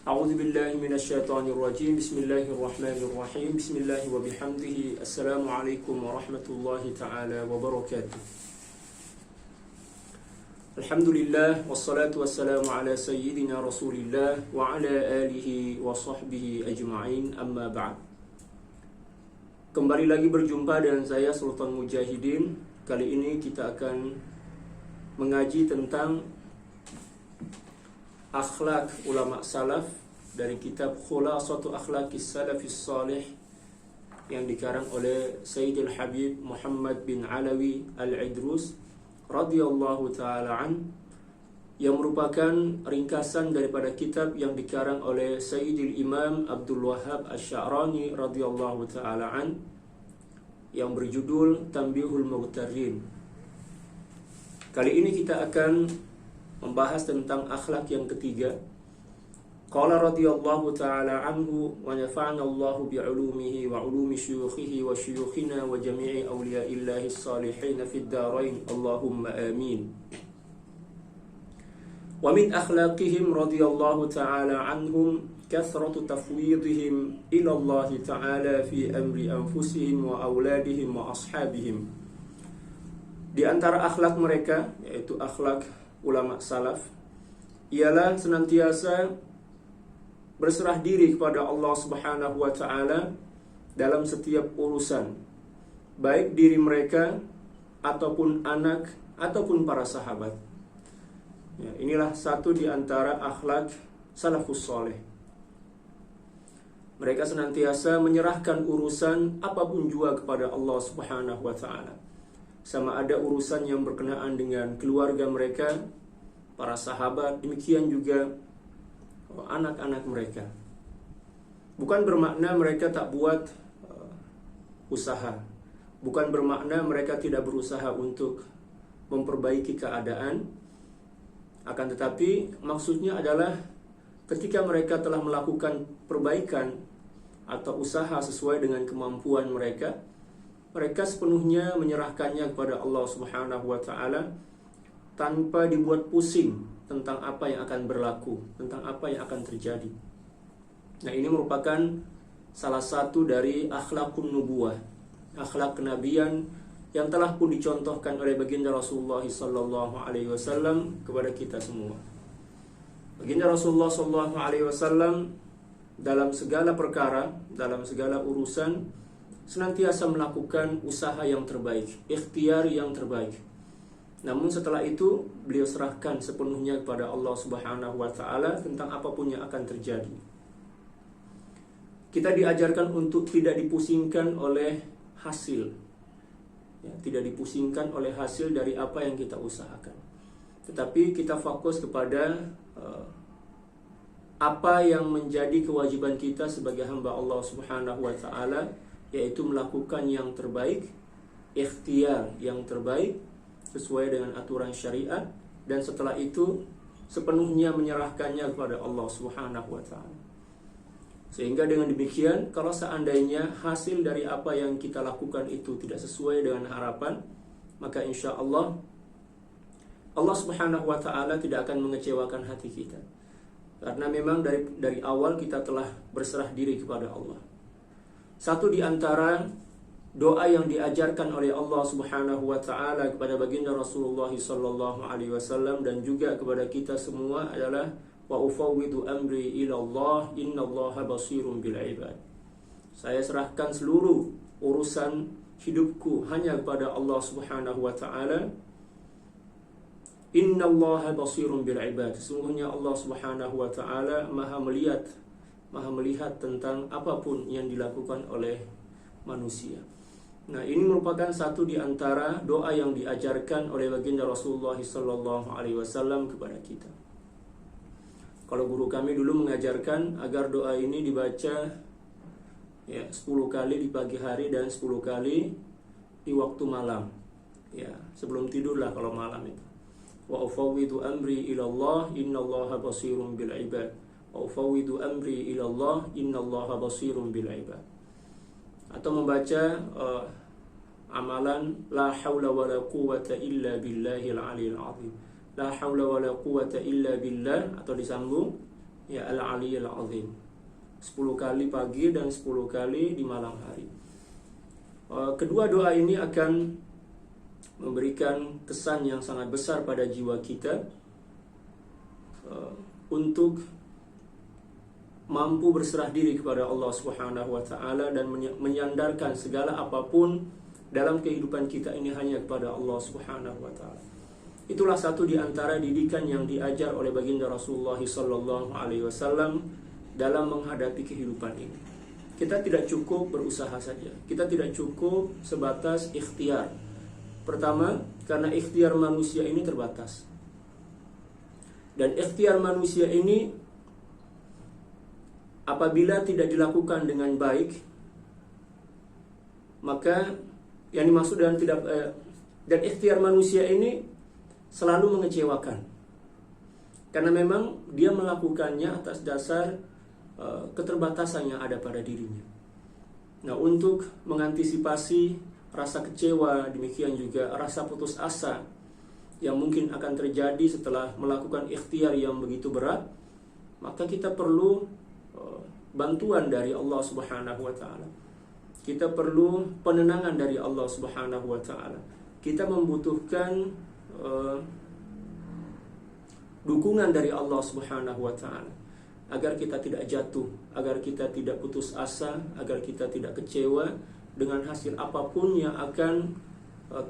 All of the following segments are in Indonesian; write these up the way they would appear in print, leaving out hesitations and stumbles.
A'udzu billahi minasyaitonir rajim. Bismillahirrahmanirrahim. Bismillah wa bihamdihi. Assalamualaikum warahmatullahi taala wabarakatuh. Alhamdulillah wassalatu wassalamu ala sayyidina Rasulillah wa ala alihi wa sahbihi ajma'in. Amma ba'd. Kembali lagi berjumpa dengan saya Sultan Mujahidin. Kali ini kita akan mengaji tentang akhlak ulama salaf dari kitab Khulasatu Akhlaqis Salafis Salih yang dikarang oleh Sayyidul Habib Muhammad bin Alawi Al-Idrus radhiyallahu taala an, yang merupakan ringkasan daripada kitab yang dikarang oleh Sayyidul Imam Abdul Wahhab Asy-Sya'rani radhiyallahu taala an yang berjudul Tanbihul Mughtarrin. Kali ini kita akan membahas tentang akhlak yang ketiga. Qala radhiyallahu ta'ala anhu wa nafa'ana Allahu bi'ulumihi wa 'ulumi syuyukhihi wa syuyukhina wa jami'i awliya'illahi s-salihin fid dharain. Allahumma amin. Wa min akhlaqihim radhiyallahu ta'ala anhum kathratu tafwidihim ila Allah ta'ala fi amri anfusihim wa auladihim wa ashabihim. Di antara akhlak mereka, yaitu akhlak ulama salaf, ialah senantiasa berserah diri kepada Allah Subhanahu wa taala dalam setiap urusan, baik diri mereka ataupun anak ataupun para sahabat. Ya, inilah satu di antara akhlak salafus saleh. Mereka senantiasa menyerahkan urusan apapun juga kepada Allah Subhanahu wa taala. Sama ada urusan yang berkenaan dengan keluarga mereka, para sahabat, demikian juga anak-anak mereka. Bukan bermakna mereka tak buat usaha, bukan bermakna mereka tidak berusaha untuk memperbaiki keadaan. Akan tetapi maksudnya adalah ketika mereka telah melakukan perbaikan atau usaha sesuai dengan kemampuan mereka, mereka sepenuhnya menyerahkannya kepada Allah Subhanahu wa taala tanpa dibuat pusing tentang apa yang akan berlaku, tentang apa yang akan terjadi. Nah, ini merupakan salah satu dari akhlakun nubuwah, akhlak kenabian yang telah pun dicontohkan oleh baginda Rasulullah sallallahu alaihi wasallam kepada kita semua. Baginda Rasulullah sallallahu alaihi wasallam dalam segala perkara, dalam segala urusan senantiasa melakukan usaha yang terbaik, ikhtiar yang terbaik. Namun setelah itu beliau serahkan sepenuhnya kepada Allah Subhanahu wa taala tentang apapun yang akan terjadi. Kita diajarkan untuk tidak dipusingkan oleh hasil, ya, tidak dipusingkan oleh hasil dari apa yang kita usahakan. Tetapi kita fokus kepada apa yang menjadi kewajiban kita sebagai hamba Allah Subhanahu wa taala, yaitu melakukan yang terbaik, ikhtiar yang terbaik sesuai dengan aturan syariat, dan setelah itu sepenuhnya menyerahkannya kepada Allah Subhanahu wa taala. Sehingga dengan demikian, kalau seandainya hasil dari apa yang kita lakukan itu tidak sesuai dengan harapan, maka insya Allah Allah Subhanahu wa taala tidak akan mengecewakan hati kita. Karena memang dari awal kita telah berserah diri kepada Allah. Satu di antara doa yang diajarkan oleh Allah Subhanahu wa taala kepada baginda Rasulullah sallallahu alaihi wasallam dan juga kepada kita semua adalah wa ufawwidu amri ila Allah innallaha basirun bil ibad. Saya serahkan seluruh urusan hidupku hanya kepada Allah Subhanahu wa taala. Innallaha basirun bil ibad. Sesungguhnya Allah Subhanahu wa taala Maha melihat tentang apapun yang dilakukan oleh manusia. Nah, ini merupakan satu di antara doa yang diajarkan oleh baginda Rasulullah sallallahu alaihi wasallam kepada kita. Kalau guru kami dulu mengajarkan agar doa ini dibaca 10 kali di pagi hari dan 10 kali di waktu malam. Ya, sebelum tidurlah kalau malam itu. Wa ufawwidu amri ila Allah innallaha basirun bil ibad. Wa ufawwidu amri ila Allah innallaha basirun bil ibad. Atau membaca amalan la haula wala quwwata illa billahil aliyil azim. La haula wala quwwata illa billah, atau disambung ya Al-'Aliyyil 'Azim. 10 kali pagi dan 10 kali di malam hari. Kedua doa ini akan memberikan kesan yang sangat besar pada jiwa kita untuk mampu berserah diri kepada Allah Subhanahu wa taala dan menyandarkan segala apapun dalam kehidupan kita ini hanya kepada Allah Subhanahu wa taala. Itulah satu di antara didikan yang diajar oleh baginda Rasulullah sallallahu alaihi wasallam dalam menghadapi kehidupan ini. Kita tidak cukup berusaha saja. Kita tidak cukup sebatas ikhtiar. Pertama, karena ikhtiar manusia ini terbatas. Dan ikhtiar manusia ini apabila tidak dilakukan dengan baik, maka yang dimaksud dan ikhtiar manusia ini selalu mengecewakan. Karena memang dia melakukannya atas dasar keterbatasan yang ada pada dirinya. Nah, untuk mengantisipasi rasa kecewa, demikian juga rasa putus asa yang mungkin akan terjadi setelah melakukan ikhtiar yang begitu berat, maka kita perlu bantuan dari Allah Subhanahu wa taala. Kita perlu penenangan dari Allah Subhanahu wa taala. Kita membutuhkan dukungan dari Allah Subhanahu wa taala agar kita tidak jatuh, agar kita tidak putus asa, agar kita tidak kecewa dengan hasil apapun yang akan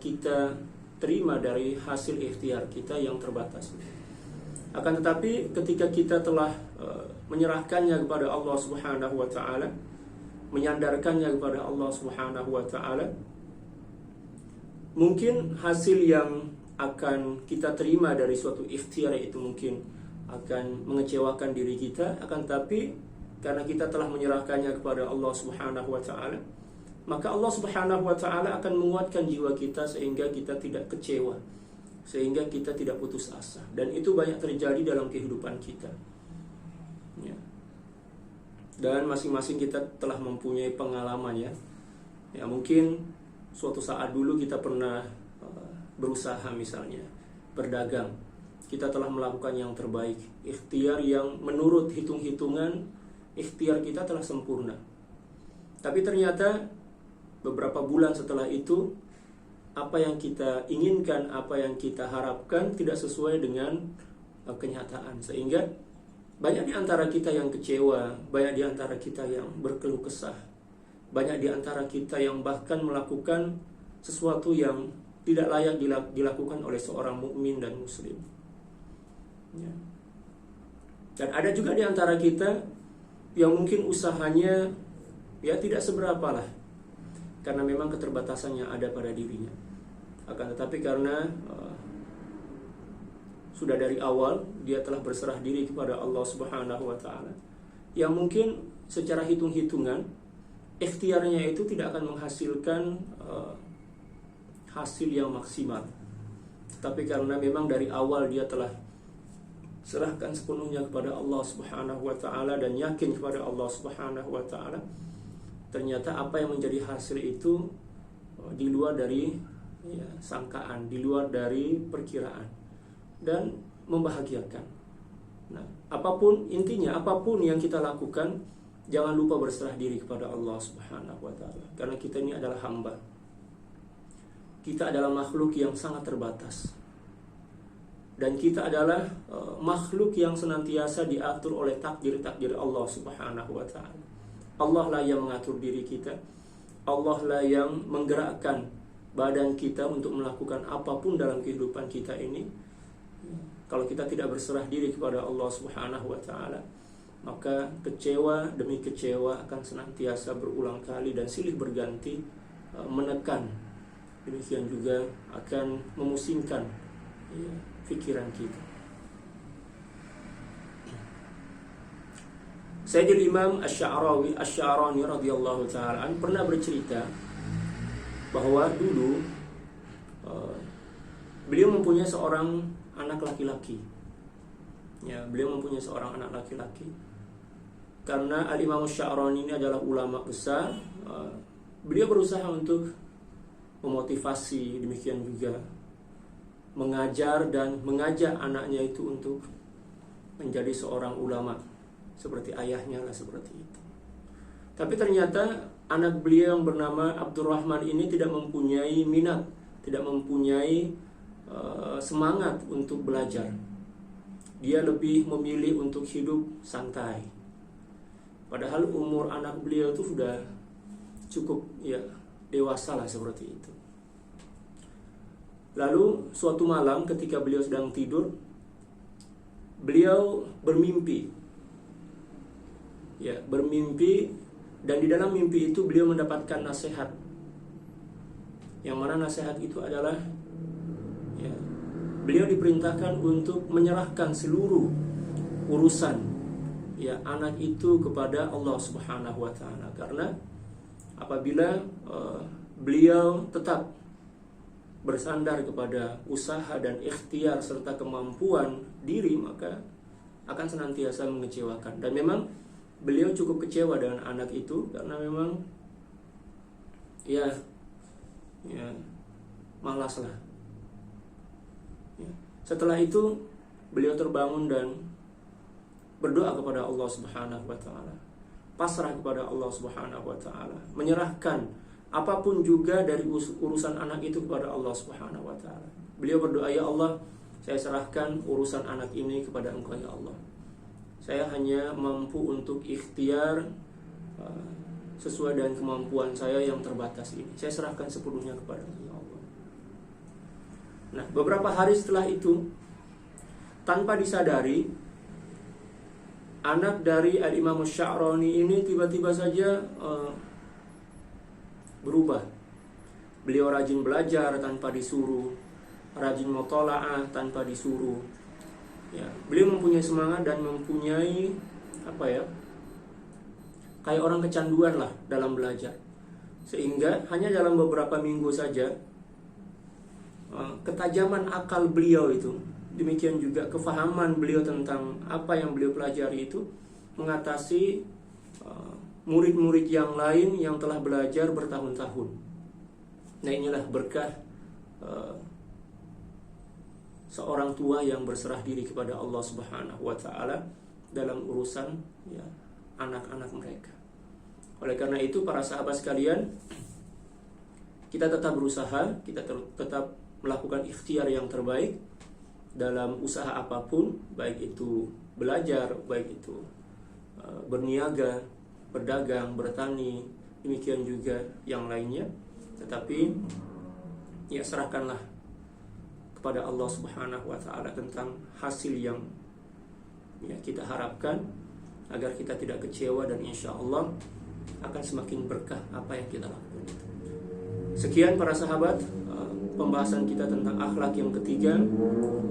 kita terima dari hasil ikhtiar kita yang terbatas. Akan tetapi ketika kita telah menyerahkannya kepada Allah Subhanahu wa taala, menyandarkannya kepada Allah Subhanahu wa taala, mungkin hasil yang akan kita terima dari suatu ikhtiar itu mungkin akan mengecewakan diri kita, akan tapi karena kita telah menyerahkannya kepada Allah Subhanahu wa taala, maka Allah Subhanahu wa taala akan menguatkan jiwa kita sehingga kita tidak kecewa, sehingga kita tidak putus asa. Dan itu banyak terjadi dalam kehidupan kita. Ya. Dan masing-masing kita telah mempunyai pengalaman ya. Ya, mungkin suatu saat dulu kita pernah berusaha misalnya berdagang. Kita telah melakukan yang terbaik, ikhtiar yang menurut hitung-hitungan ikhtiar kita telah sempurna. Tapi ternyata beberapa bulan setelah itu, apa yang kita inginkan, apa yang kita harapkan tidak sesuai dengan kenyataan. Sehingga banyak di antara kita yang kecewa, banyak di antara kita yang berkeluh kesah, banyak di antara kita yang bahkan melakukan sesuatu yang tidak layak dilakukan oleh seorang mukmin dan muslim. Ya. Dan ada juga di antara kita yang mungkin usahanya ya tidak seberapa lah, karena memang keterbatasan yang ada pada dirinya. Akan tetapi karena sudah dari awal dia telah berserah diri kepada Allah Subhanahu wa taala, yang mungkin secara hitung-hitungan ikhtiarnya itu tidak akan menghasilkan hasil yang maksimal. Tetapi karena memang dari awal dia telah serahkan sepenuhnya kepada Allah Subhanahu wa taala dan yakin kepada Allah Subhanahu wa taala, ternyata apa yang menjadi hasil itu di luar dari sangkaan, di luar dari perkiraan, dan membahagiakan. Nah, apapun intinya, apapun yang kita lakukan, jangan lupa berserah diri kepada Allah Subhanahu wa taala, karena kita ini adalah hamba. Kita adalah makhluk yang sangat terbatas. Dan kita adalah makhluk yang senantiasa diatur oleh takdir-takdir Allah Subhanahu wa taala. Allah lah yang mengatur diri kita. Allah lah yang menggerakkan badan kita untuk melakukan apapun dalam kehidupan kita ini. Kalau kita tidak berserah diri kepada Allah Subhanahu wa taala, maka kecewa demi kecewa akan senantiasa berulang kali dan silih berganti menekan. Demikian juga akan memusingkan pikiran kita. Sayyidul Imam Asy-Sya'rani radhiyallahu ta'ala pernah bercerita bahwa dulu beliau mempunyai seorang anak laki-laki. Ya, beliau mempunyai seorang anak laki-laki. Karena Al-Imam Asy-Sya'rani ini adalah ulama besar, beliau berusaha untuk memotivasi, demikian juga mengajar dan mengajak anaknya itu untuk menjadi seorang ulama, seperti ayahnya lah, seperti itu. Tapi ternyata anak beliau yang bernama Abdurrahman ini tidak mempunyai minat, tidak mempunyai semangat untuk belajar. Dia lebih memilih untuk hidup santai. Padahal umur anak beliau itu sudah cukup ya dewasa lah, seperti itu. Lalu suatu malam ketika beliau sedang tidur, beliau bermimpi. Ya, bermimpi, dan di dalam mimpi itu beliau mendapatkan nasihat. Yang mana nasihat itu adalah ya, beliau diperintahkan untuk menyerahkan seluruh urusan ya anak itu kepada Allah Subhanahu wa taala, karena apabila beliau tetap bersandar kepada usaha dan ikhtiar serta kemampuan diri, maka akan senantiasa mengecewakan. Dan memang beliau cukup kecewa dengan anak itu, karena memang ya malas lah. Ya. Setelah itu beliau terbangun dan berdoa kepada Allah Subhanahu wa taala, pasrah kepada Allah Subhanahu wa taala, menyerahkan apapun juga dari urusan anak itu kepada Allah Subhanahu wa taala. Beliau berdoa, ya Allah, saya serahkan urusan anak ini kepada Engkau ya Allah. Saya hanya mampu untuk ikhtiar sesuai dengan kemampuan saya yang terbatas ini. Saya serahkan sepenuhnya kepada ya Allah. Nah, beberapa hari setelah itu, tanpa disadari, anak dari Al-Imam Sya'rani ini tiba-tiba saja berubah. Beliau rajin belajar tanpa disuruh, rajin muthala'ah tanpa disuruh. Ya, beliau mempunyai semangat dan mempunyai kayak orang kecanduan lah dalam belajar. Sehingga hanya dalam beberapa minggu saja ketajaman akal beliau itu, demikian juga kefahaman beliau tentang apa yang beliau pelajari itu mengatasi murid-murid yang lain yang telah belajar bertahun-tahun. Nah, inilah berkah seorang tua yang berserah diri kepada Allah Subhanahu wa taala dalam urusan ya anak-anak mereka. Oleh karena itu, para sahabat sekalian, kita tetap berusaha, kita tetap melakukan ikhtiar yang terbaik dalam usaha apapun, baik itu belajar, baik itu berniaga, berdagang, bertani, demikian juga yang lainnya. Tetapi ya serahkanlah kepada Allah Subhanahu wa taala tentang hasil yang ya kita harapkan, agar kita tidak kecewa, dan insya Allah akan semakin berkah apa yang kita lakukan. Sekian para sahabat, pembahasan kita tentang akhlak yang ketiga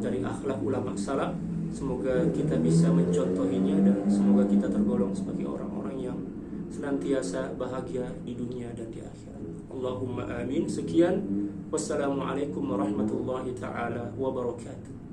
dari akhlak ulama salaf. Semoga kita bisa mencontohinya dan semoga kita tergolong sebagai orang-orang yang senantiasa bahagia di dunia dan di akhirat. Allahumma amin. Sekian, wassalamualaikum warahmatullahi taala wabarakatuh.